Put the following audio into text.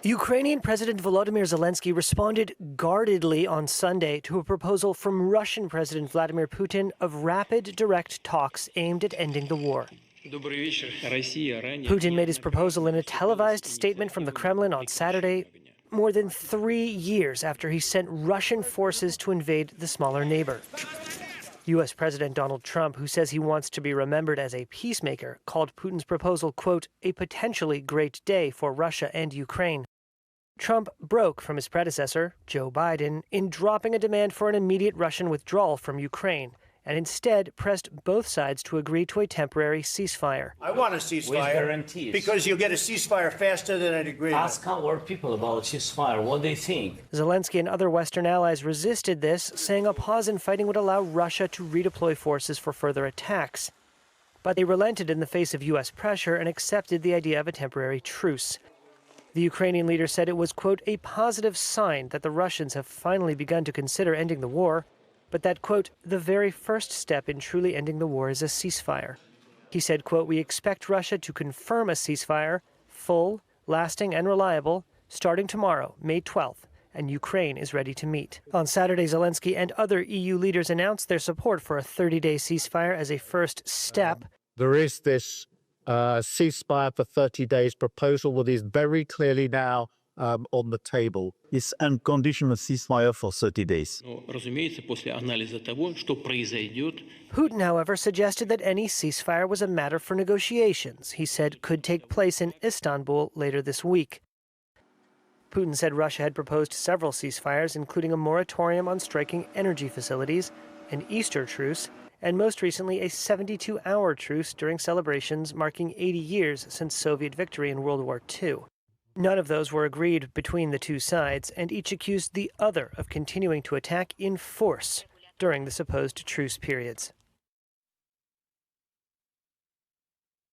Ukrainian President Volodymyr Zelensky responded guardedly on Sunday to a proposal from Russian President Vladimir Putin of rapid, direct talks aimed at ending the war. Putin made his proposal in a televised statement from the Kremlin on Saturday, more than 3 years after he sent Russian forces to invade the smaller neighbor. U.S. President Donald Trump, who says he wants to be remembered as a peacemaker, called Putin's proposal, quote, a potentially great day for Russia and Ukraine. Trump broke from his predecessor, Joe Biden, in dropping a demand for an immediate Russian withdrawal from Ukraine, and instead pressed both sides to agree to a temporary ceasefire. I want a ceasefire. With guarantees. Because you'll get a ceasefire faster than an agreement. Ask our people about ceasefire, what they think. Zelensky and other Western allies resisted this, saying a pause in fighting would allow Russia to redeploy forces for further attacks. But they relented in the face of U.S. pressure and accepted the idea of a temporary truce. The Ukrainian leader said it was, quote, a positive sign that the Russians have finally begun to consider ending the war, but that, quote, the very first step in truly ending the war is a ceasefire. He said, quote, we expect Russia to confirm a ceasefire, full, lasting, and reliable, starting tomorrow, May 12th, and Ukraine is ready to meet. On Saturday, Zelensky and other EU leaders announced their support for a 30-day ceasefire as a first step. There is this ceasefire for 30 days proposal that is very clearly now on the table. It's unconditional ceasefire for 30 days. Putin, however, suggested that any ceasefire was a matter for negotiations, he said could take place in Istanbul later this week. Putin said Russia had proposed several ceasefires, including a moratorium on striking energy facilities, an Easter truce, and most recently a 72-hour truce during celebrations marking 80 years since Soviet victory in World War II. None of those were agreed between the two sides, and each accused the other of continuing to attack in force during the supposed truce periods.